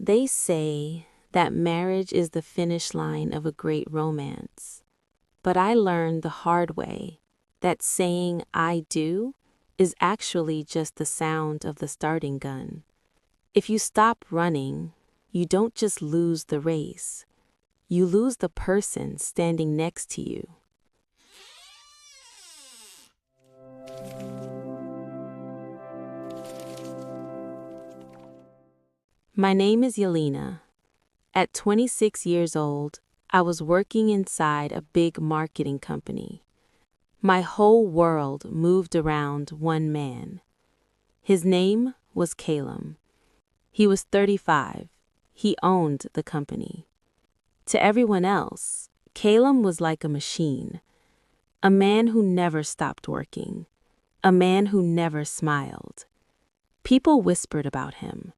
They say that marriage is the finish line of a great romance, but I learned the hard way that saying I do is actually just the sound of the starting gun. If you stop running, you don't just lose the race, you lose the person standing next to you. My name is Yelena. At 26 years old, I was working inside a big marketing company. My whole world moved around one man. His name was Calum. He was 35. He owned the company. To everyone else, Calum was like a machine, a man who never stopped working, a man who never smiled. People whispered about him.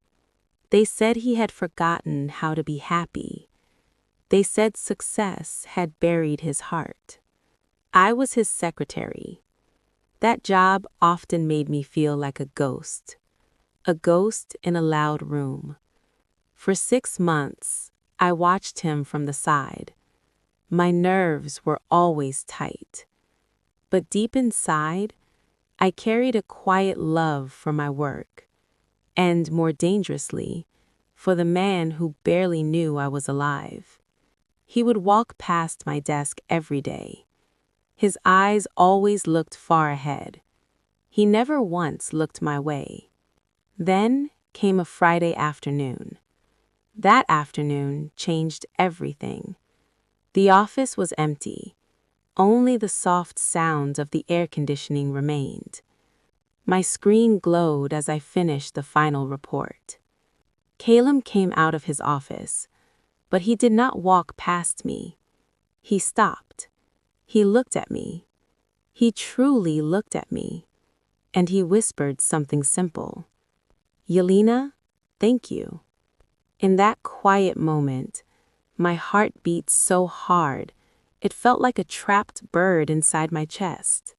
They said he had forgotten how to be happy. They said success had buried his heart. I was his secretary. That job often made me feel like a ghost in a loud room. For 6 months, I watched him from the side. My nerves were always tight. But deep inside, I carried a quiet love for my work. And more dangerously, for the man who barely knew I was alive. He would walk past my desk every day. His eyes always looked far ahead. He never once looked my way. Then came a Friday afternoon. That afternoon changed everything. The office was empty. Only the soft sounds of the air conditioning remained. My screen glowed as I finished the final report. Calum came out of his office, but he did not walk past me. He stopped. He looked at me. He truly looked at me. And he whispered something simple. Yelena, thank you. In that quiet moment, my heart beat so hard, it felt like a trapped bird inside my chest.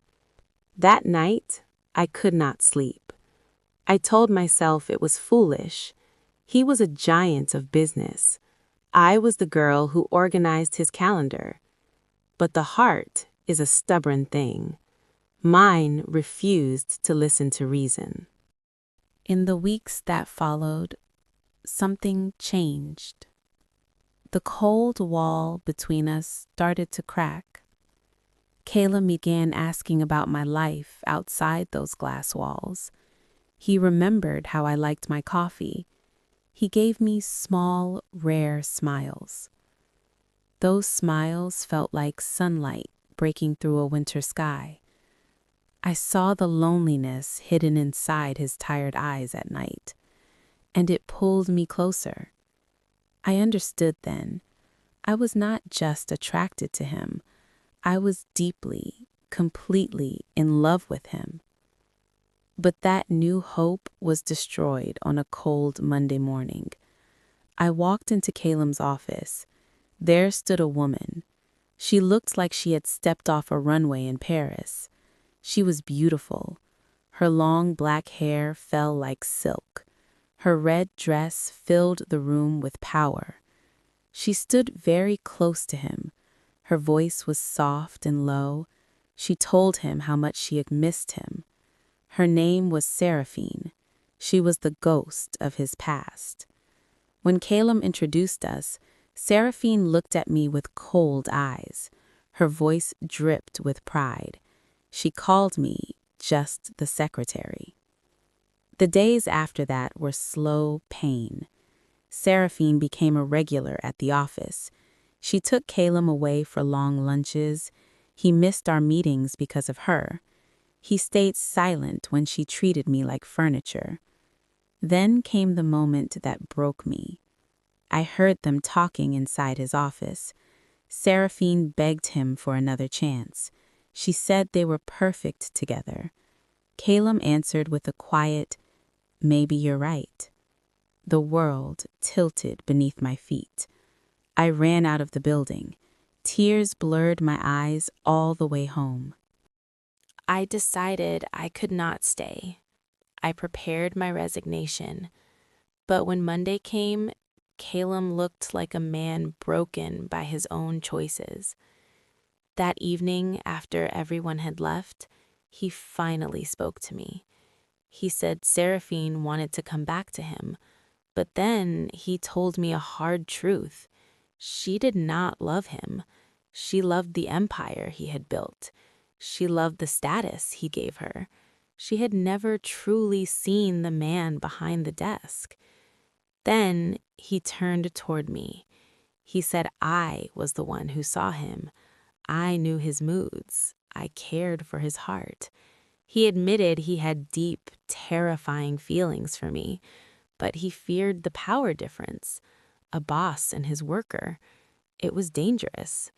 That night, I could not sleep. I told myself it was foolish. He was a giant of business. I was the girl who organized his calendar. But the heart is a stubborn thing. Mine refused to listen to reason. In the weeks that followed, something changed. The cold wall between us started to crack. Calum began asking about my life outside those glass walls. He remembered how I liked my coffee. He gave me small, rare smiles. Those smiles felt like sunlight breaking through a winter sky. I saw the loneliness hidden inside his tired eyes at night, and it pulled me closer. I understood then. I was not just attracted to him. I was deeply, completely in love with him. But that new hope was destroyed on a cold Monday morning. I walked into Calum's office. There stood a woman. She looked like she had stepped off a runway in Paris. She was beautiful. Her long black hair fell like silk. Her red dress filled the room with power. She stood very close to him. Her voice was soft and low. She told him how much she had missed him. Her name was Seraphine. She was the ghost of his past. When Calum introduced us, Seraphine looked at me with cold eyes. Her voice dripped with pride. She called me just the secretary. The days after that were slow pain. Seraphine became a regular at the office. She took Calum away for long lunches. He missed our meetings because of her. He stayed silent when she treated me like furniture. Then came the moment that broke me. I heard them talking inside his office. Seraphine begged him for another chance. She said they were perfect together. Calum answered with a quiet, "Maybe you're right." The world tilted beneath my feet. I ran out of the building. Tears blurred my eyes all the way home. I decided I could not stay. I prepared my resignation. But when Monday came, Caleb looked like a man broken by his own choices. That evening, after everyone had left, he finally spoke to me. He said Seraphine wanted to come back to him, but then he told me a hard truth. She did not love him. She loved the empire he had built. She loved the status he gave her. She had never truly seen the man behind the desk. Then he turned toward me. He said I was the one who saw him. I knew his moods. I cared for his heart. He admitted he had deep, terrifying feelings for me, but he feared the power difference. A boss and his worker. It was dangerous.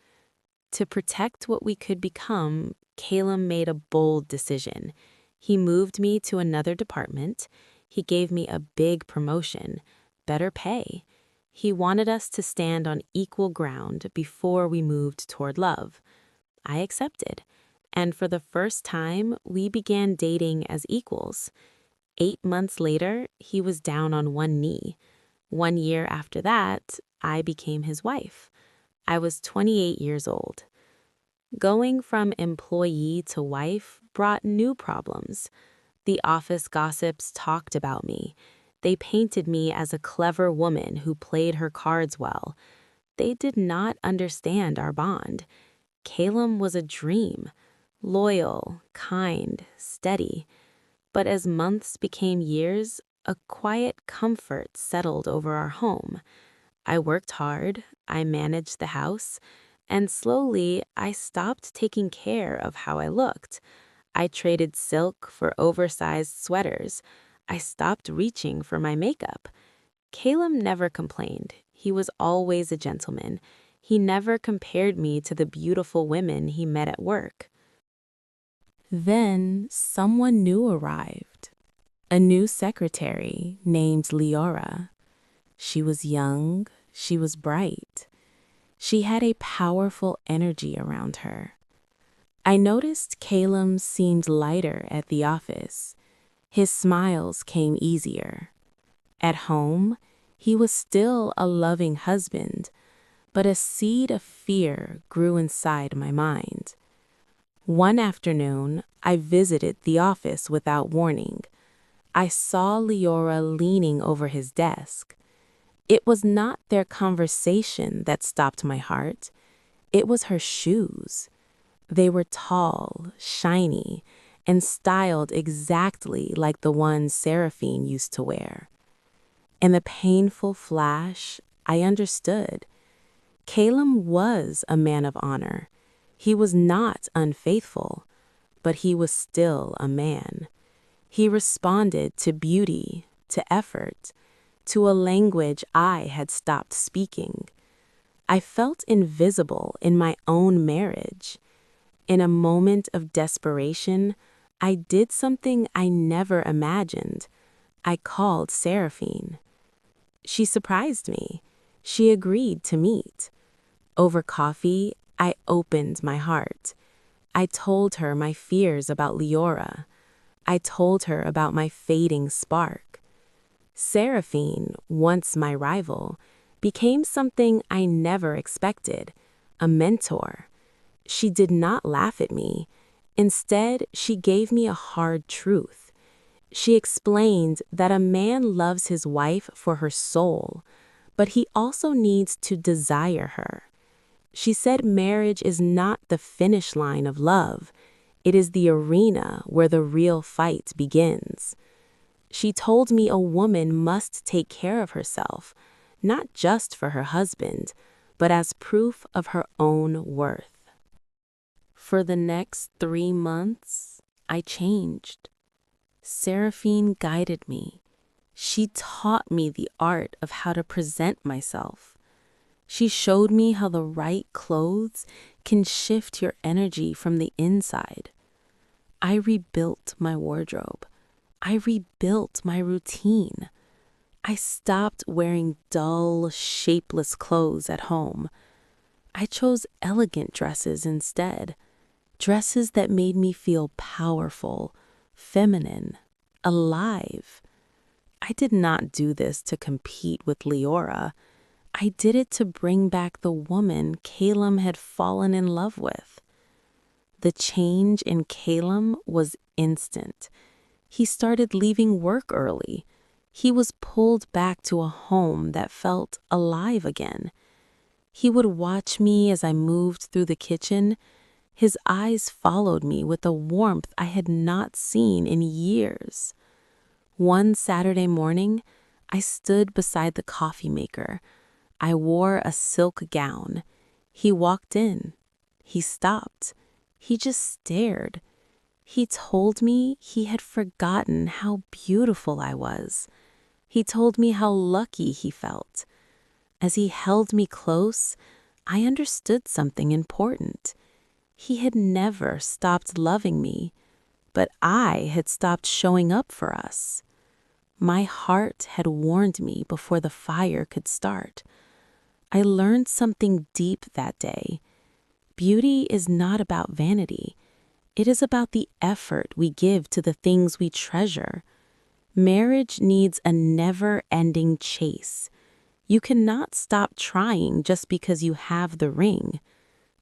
To protect what we could become, Caleb made a bold decision. He moved me to another department. He gave me a big promotion, better pay. He wanted us to stand on equal ground before we moved toward love. I accepted, and for the first time, we began dating as equals. 8 months later, he was down on one knee. 1 year after that, I became his wife. I was 28 years old. Going from employee to wife brought new problems. The office gossips talked about me. They painted me as a clever woman who played her cards well. They did not understand our bond. Caleb was a dream, loyal, kind, steady. But as months became years, a quiet comfort settled over our home. I worked hard, I managed the house, and slowly I stopped taking care of how I looked. I traded silk for oversized sweaters. I stopped reaching for my makeup. Caleb never complained. He was always a gentleman. He never compared me to the beautiful women he met at work. Then someone new arrived. A new secretary named Leora. She was young, she was bright. She had a powerful energy around her. I noticed Caleb seemed lighter at the office. His smiles came easier. At home, he was still a loving husband, but a seed of fear grew inside my mind. One afternoon, I visited the office without warning. I saw Leora leaning over his desk. It was not their conversation that stopped my heart. It was her shoes. They were tall, shiny, and styled exactly like the ones Seraphine used to wear. In the painful flash, I understood. Caleb was a man of honor. He was not unfaithful, but he was still a man. He responded to beauty, to effort, to a language I had stopped speaking. I felt invisible in my own marriage. In a moment of desperation, I did something I never imagined. I called Seraphine. She surprised me. She agreed to meet. Over coffee, I opened my heart. I told her my fears about Leora. I told her about my fading spark. Seraphine, once my rival, became something I never expected, a mentor. She did not laugh at me. Instead, she gave me a hard truth. She explained that a man loves his wife for her soul, but he also needs to desire her. She said marriage is not the finish line of love. It is the arena where the real fight begins. She told me a woman must take care of herself, not just for her husband, but as proof of her own worth. For the next 3 months, I changed. Seraphine guided me. She taught me the art of how to present myself. She showed me how the right clothes can shift your energy from the inside. I rebuilt my wardrobe. I rebuilt my routine. I stopped wearing dull, shapeless clothes at home. I chose elegant dresses instead. Dresses that made me feel powerful, feminine, alive. I did not do this to compete with Leora. I did it to bring back the woman Calum had fallen in love with. The change in Calum was instant. He started leaving work early. He was pulled back to a home that felt alive again. He would watch me as I moved through the kitchen. His eyes followed me with a warmth I had not seen in years. One Saturday morning, I stood beside the coffee maker. I wore a silk gown. He walked in. He stopped. He just stared. He told me he had forgotten how beautiful I was. He told me how lucky he felt. As he held me close, I understood something important. He had never stopped loving me, but I had stopped showing up for us. My heart had warned me before the fire could start. I learned something deep that day. Beauty is not about vanity. It is about the effort we give to the things we treasure. Marriage needs a never-ending chase. You cannot stop trying just because you have the ring.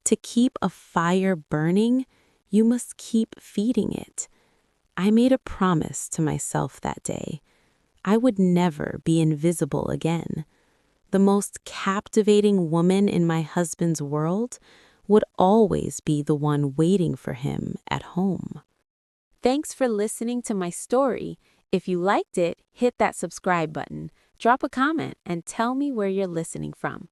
To keep a fire burning, you must keep feeding it. I made a promise to myself that day. I would never be invisible again. The most captivating woman in my husband's world would always be the one waiting for him at home. Thanks for listening to my story. If you liked it, hit that subscribe button, drop a comment, and tell me where you're listening from.